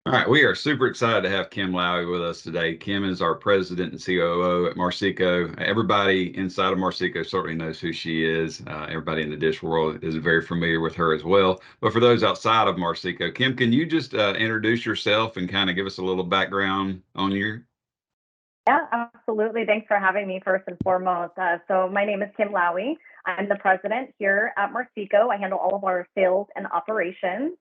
All right, we are super excited to have Kim Laue with us today. Kim is our president and COO at Marceco. Everybody inside of Marceco certainly knows who she is. Everybody in the dish world is very familiar with her as well. But for those outside of Marceco, Kim, can you just introduce yourself and kind of give us a little background on you? Yeah, absolutely. Thanks for having me first and foremost. So my name is Kim Laue. I'm the president here at Marceco. I handle all of our sales and operations.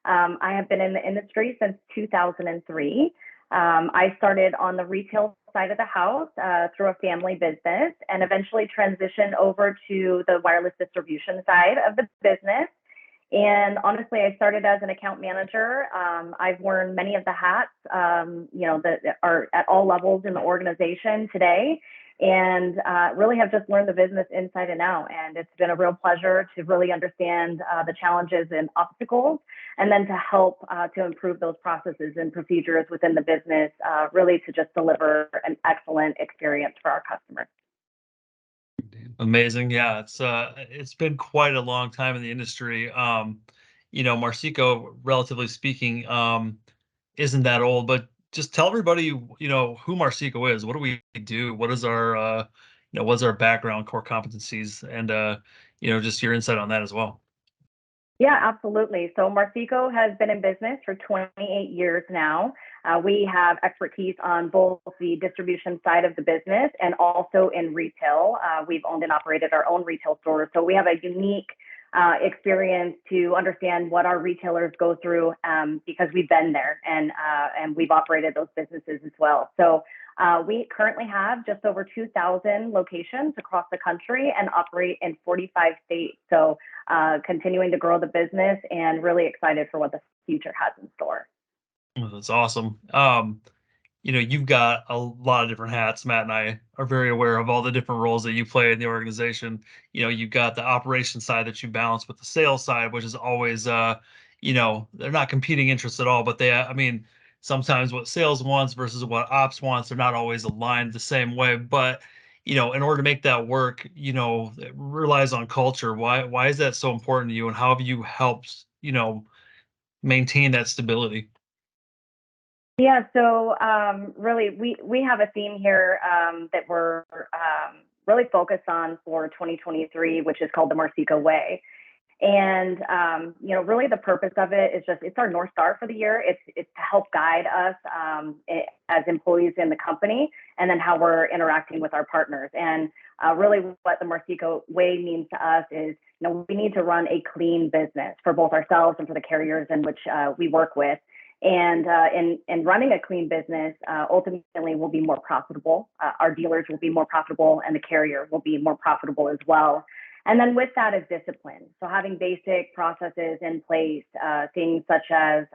I have been in the industry since 2003. I started on the retail side of the house through a family business and eventually transitioned over to the wireless distribution side of the business. And honestly, I started as an account manager. I've worn many of the hats, that are at all levels in the organization today, and really have just learned the business inside and out. And it's been a real pleasure to really understand the challenges and obstacles, and then to help to improve those processes and procedures within the business, really to just deliver an excellent experience for our customers. Amazing. Yeah, it's been quite a long time in the industry. Marceco, relatively speaking, isn't that old, but just tell everybody, who Marceco is. What do we do? What is our what's our background, core competencies, and just your insight on that as well. Yeah, absolutely. So Marceco has been in business for 28 years now. We have expertise on both the distribution side of the business and also in retail. We've owned and operated our own retail stores, so we have a unique experience to understand what our retailers go through, because we've been there and we've operated those businesses as well. So we currently have just over 2,000 locations across the country and operate in 45 states. So continuing to grow the business and really excited for what the future has in store. Well, that's awesome. You've got a lot of different hats. Matt and I are very aware of all the different roles that you play in the organization. You've got the operation side that you balance with the sales side, which is always, they're not competing interests at all, but sometimes what sales wants versus what ops wants, they're not always aligned the same way. But, in order to make that work, it relies on culture. Why is that so important to you, and how have you helped, maintain that stability? Yeah, so really, we have a theme here that we're really focused on for 2023, which is called the Marceco Way. And really the purpose of it is just, it's our North Star for the year. It's to help guide us as employees in the company, and then how we're interacting with our partners. And really what the Marceco Way means to us is, we need to run a clean business for both ourselves and for the carriers in which we work with. And in running a clean business, ultimately will be more profitable. Our dealers will be more profitable, and the carrier will be more profitable as well. And then with that is discipline. So having basic processes in place, things such as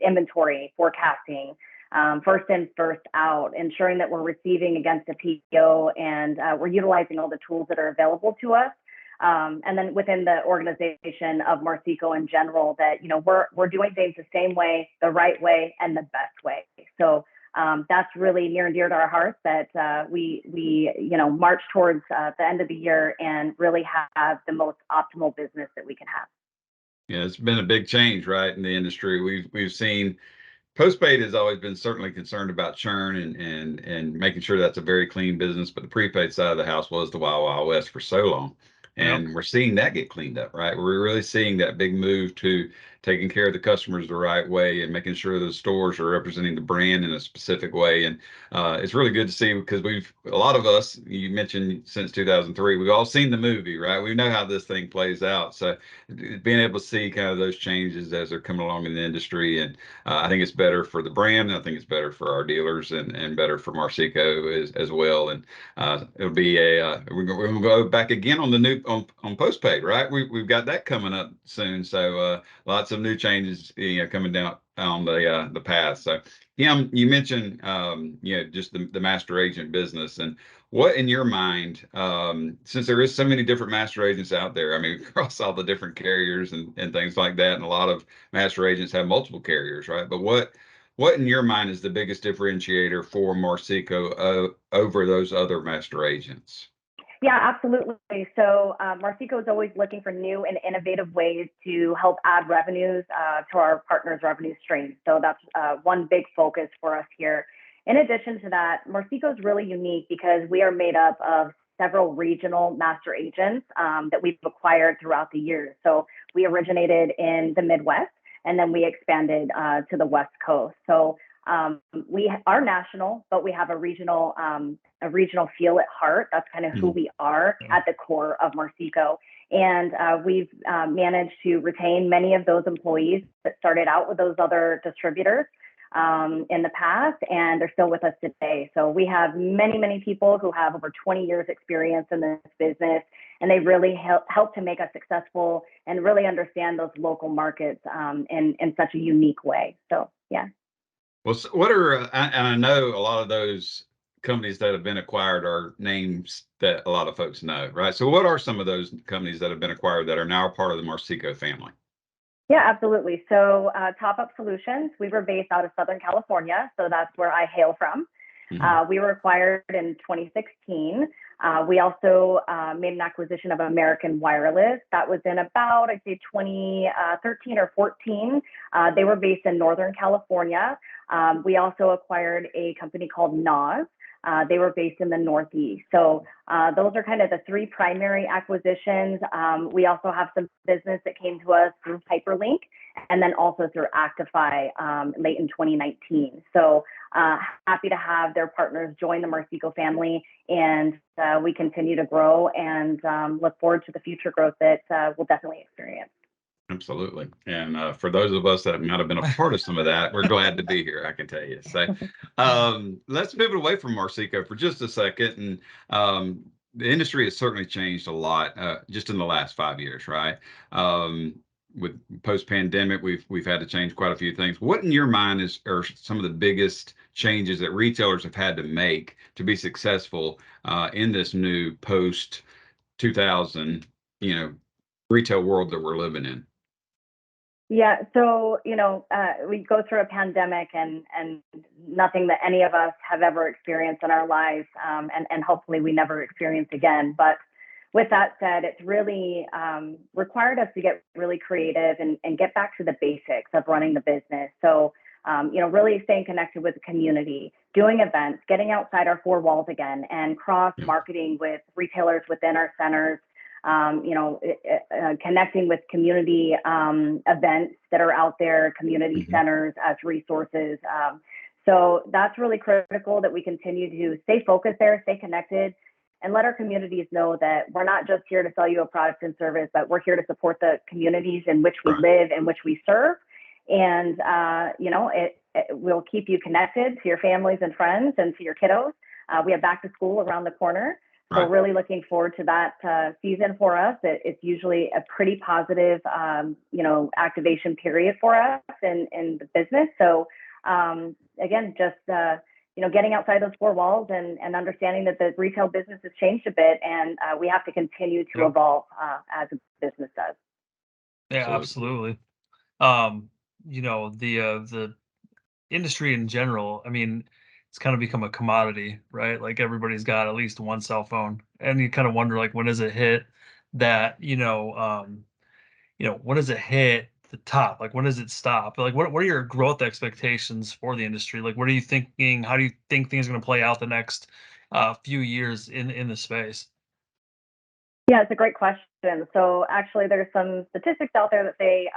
inventory, forecasting, first in, first out, ensuring that we're receiving against a PO, and we're utilizing all the tools that are available to us. And then within the organization of Marceco in general, that we're doing things the same way, the right way, and the best way. So that's really near and dear to our hearts, that we march towards the end of the year and really have the most optimal business that we can have. Yeah, it's been a big change, right, in the industry. We've seen Postpaid has always been certainly concerned about churn and making sure that's a very clean business, but the prepaid side of the house was the Wild Wild West for so long. Yep. And we're seeing that get cleaned up, right? We're really seeing that big move to taking care of the customers the right way and making sure those stores are representing the brand in a specific way. And it's really good to see, because a lot of us, you mentioned since 2003, we've all seen the movie, right? We know how this thing plays out. So being able to see kind of those changes as they're coming along in the industry, and I think it's better for the brand. I think it's better for our dealers, and better for Marceco as well. And it'll be we're going to go back again on the new on Postpaid, right? We've got that coming up soon. So lots of new changes, coming down on the path. So Kim, you mentioned just the master agent business, and what in your mind, since there is so many different master agents out there, I mean, across all the different carriers and things like that, and a lot of master agents have multiple carriers, right? But what in your mind is the biggest differentiator for Marceco over those other master agents? Yeah, absolutely. So Marceco is always looking for new and innovative ways to help add revenues to our partners' revenue stream. So that's one big focus for us here. In addition to that, Marceco is really unique because we are made up of several regional master agents that we've acquired throughout the years. So we originated in the Midwest and then we expanded to the West Coast. So we are national, but we have a regional feel at heart. That's kind of who we are at the core of Marceco. And we've managed to retain many of those employees that started out with those other distributors in the past, and they're still with us today. So we have many, many people who have over 20 years experience in this business, and they really help to make us successful and really understand those local markets in such a unique way. So, yeah. Well, so what are, and I know a lot of those companies that have been acquired are names that a lot of folks know, right? So what are some of those companies that have been acquired that are now part of the Marceco family? Yeah, absolutely. So Top Up Solutions, we were based out of Southern California, so that's where I hail from. We were acquired in 2016. We also made an acquisition of American Wireless. That was in about, I'd say, 2013 or 14. They were based in Northern California. We also acquired a company called NOS. They were based in the Northeast. So those are kind of the three primary acquisitions. We also have some business that came to us through Hyperlink and then also through Actify late in 2019. So happy to have their partners join the Marceco family, and we continue to grow and look forward to the future growth that we'll definitely experience. Absolutely. And for those of us that might have been a part of some of that, we're glad to be here, I can tell you. So let's pivot away from Marceco for just a second. And the industry has certainly changed a lot just in the last 5 years, right? With post-pandemic, we've had to change quite a few things. What in your mind are some of the biggest changes that retailers have had to make to be successful in this new post 2000, retail world that we're living in? Yeah, so we go through a pandemic and nothing that any of us have ever experienced in our lives, and hopefully we never experience again. But with that said, it's really required us to get really creative and get back to the basics of running the business. So really staying connected with the community, doing events, getting outside our four walls again, and cross marketing with retailers within our centers. Connecting with community events that are out there, community centers as resources. So that's really critical that we continue to stay focused there, stay connected, and let our communities know that we're not just here to sell you a product and service, but we're here to support the communities in which we live, in which we serve. And, it will keep you connected to your families and friends and to your kiddos. We have back to school around the corner. So really looking forward to that season for us. It's usually a pretty positive, activation period for us in the business. So again, just, getting outside those four walls and understanding that the retail business has changed a bit, and we have to continue to evolve as a business does. Yeah, absolutely. The industry in general, I mean, it's kind of become a commodity, right? Like everybody's got at least one cell phone, and you kind of wonder, like, when does it hit that, when does it hit the top? Like, when does it stop? Like, what are your growth expectations for the industry? Like, what are you thinking? How do you think things are going to play out the next few years in the space? Yeah, it's a great question. So actually, there's some statistics out there that say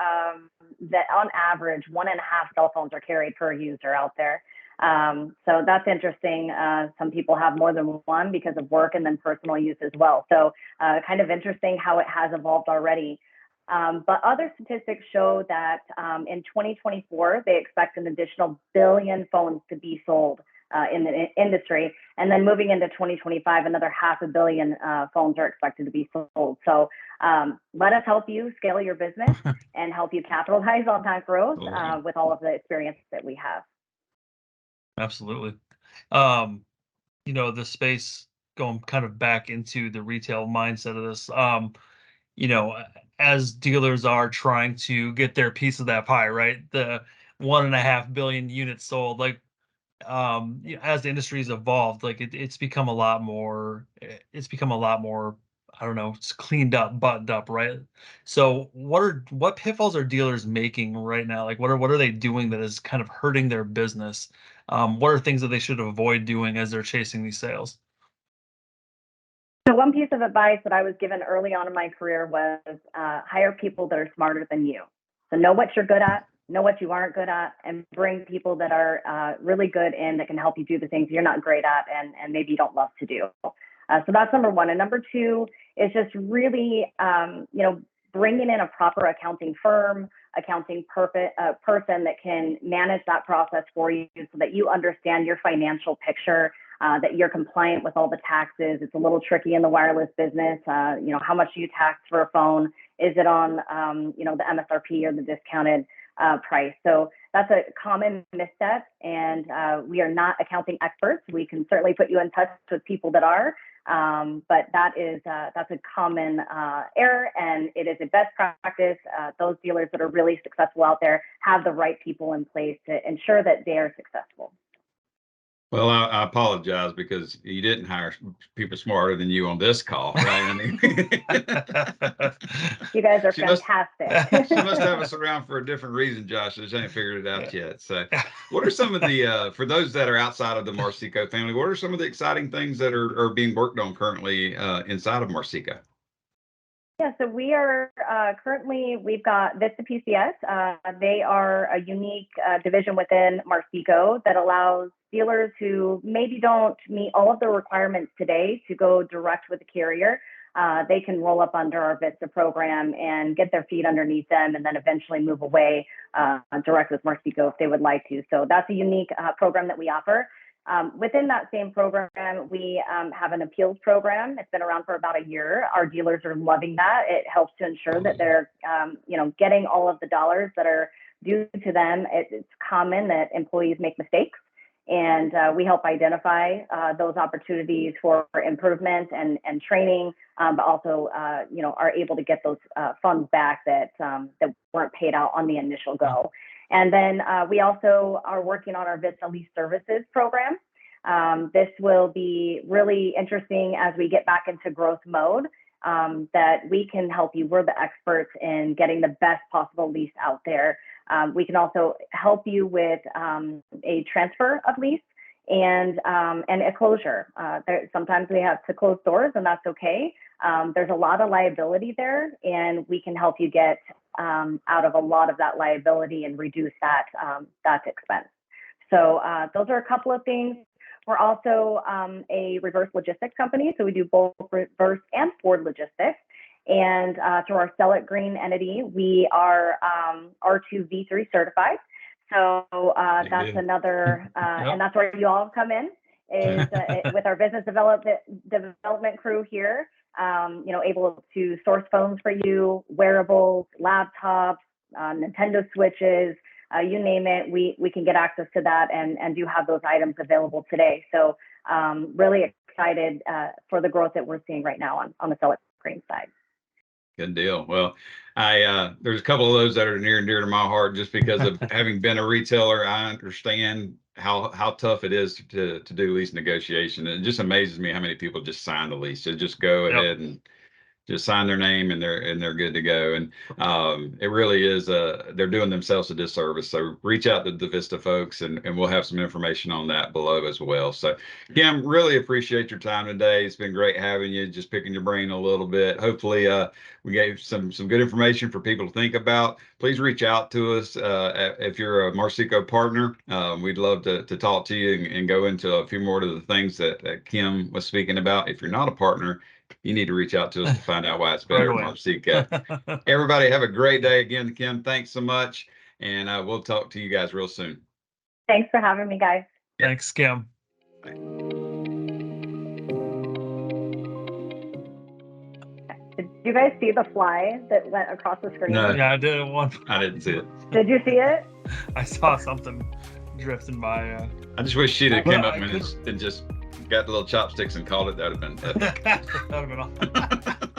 that on average, 1.5 cell phones are carried per user out there. So that's interesting. Some people have more than one because of work and then personal use as well. So kind of interesting how it has evolved already. But other statistics show that in 2024, they expect an additional billion phones to be sold in the industry. And then moving into 2025, another 500 million phones are expected to be sold. So let us help you scale your business and help you capitalize on that growth with all of the experience that we have. Absolutely. The space, going kind of back into the retail mindset of this, as dealers are trying to get their piece of that pie, right? The 1.5 billion units sold, like, as the industry's evolved, like it's become a lot more. It's become a lot more. I don't know, it's cleaned up, buttoned up, right? So, what pitfalls are dealers making right now? Like, what are they doing that is kind of hurting their business? What are things that they should avoid doing as they're chasing these sales? So one piece of advice that I was given early on in my career was hire people that are smarter than you. So know what you're good at, know what you aren't good at, and bring people that are really good in that can help you do the things you're not great at and maybe you don't love to do. So that's number one. And number two is just really, bringing in a proper accounting firm, accounting person that can manage that process for you so that you understand your financial picture, that you're compliant with all the taxes. It's a little tricky in the wireless business. How much do you tax for a phone? Is it on, the MSRP or the discounted price? So that's a common misstep. And we are not accounting experts. We can certainly put you in touch with people that are. But that's a common error, and it is a best practice. Those dealers that are really successful out there have the right people in place to ensure that they are successful. Well, I apologize because you didn't hire people smarter than you on this call, right? I mean, You guys are she must fantastic. she must have us around for a different reason, Josh. Just ain't figured it out yet. So, what are some of the for those that are outside of the Marceco family? What are some of the exciting things that are being worked on currently inside of Marceco? Yeah, so we are currently, we've got Vista PCS. They are a unique division within Marceco that allows dealers who maybe don't meet all of the requirements today to go direct with the carrier. They can roll up under our Vista program and get their feet underneath them and then eventually move away direct with Marceco if they would like to. So that's a unique program that we offer. Within that same program, we have an appeals program. It's been around for about a year. Our dealers are loving that. It helps to ensure that they're, getting all of the dollars that are due to them. It's common that employees make mistakes, and we help identify those opportunities for improvement and training, but also, are able to get those funds back that weren't paid out on the initial go. And then we also are working on our Vista Lease Services program. This will be really interesting as we get back into growth mode, that we can help you. We're the experts in getting the best possible lease out there. We can also help you with a transfer of lease and a closure. Sometimes we have to close stores, and that's okay. There's a lot of liability there, and we can help you get out of a lot of that liability and reduce that expense. So those are a couple of things. We're also a reverse logistics company, so we do both reverse and forward logistics. And through our Sell It Green entity, we are R2V3 certified. So that's another, and that's where you all come in, is with our business development crew here. Able to source phones for you, wearables, laptops, Nintendo Switches, you name it. We can get access to that and do have those items available today. So really excited for the growth that we're seeing right now on the Sell It Green side. Good deal. Well, there's a couple of those that are near and dear to my heart just because of having been a retailer. I understand how tough it is to do lease negotiation. It just amazes me how many people just sign the lease. So just go ahead and just sign their name and they're good to go. And it really is they're doing themselves a disservice. So reach out to the Vista folks and we'll have some information on that below as well. So Kim, really appreciate your time today. It's been great having you, just picking your brain a little bit. Hopefully we gave some good information for people to think about. Please reach out to us if you're a Marceco partner. We'd love to talk to you and go into a few more of the things that Kim was speaking about. If you're not a partner, you need to reach out to us to find out why it's better at Marceco. Everybody have a great day. Again, Kim, thanks so much. And we'll talk to you guys real soon. Thanks for having me, guys. Thanks, Kim. Bye. Did you guys see the fly that went across the screen? No. Yeah, I did one. I didn't see it. Did you see it? I saw something drifting by. I just wish she'd have came up and just got the little chopsticks and called it. That would have been epic. That would have been awesome.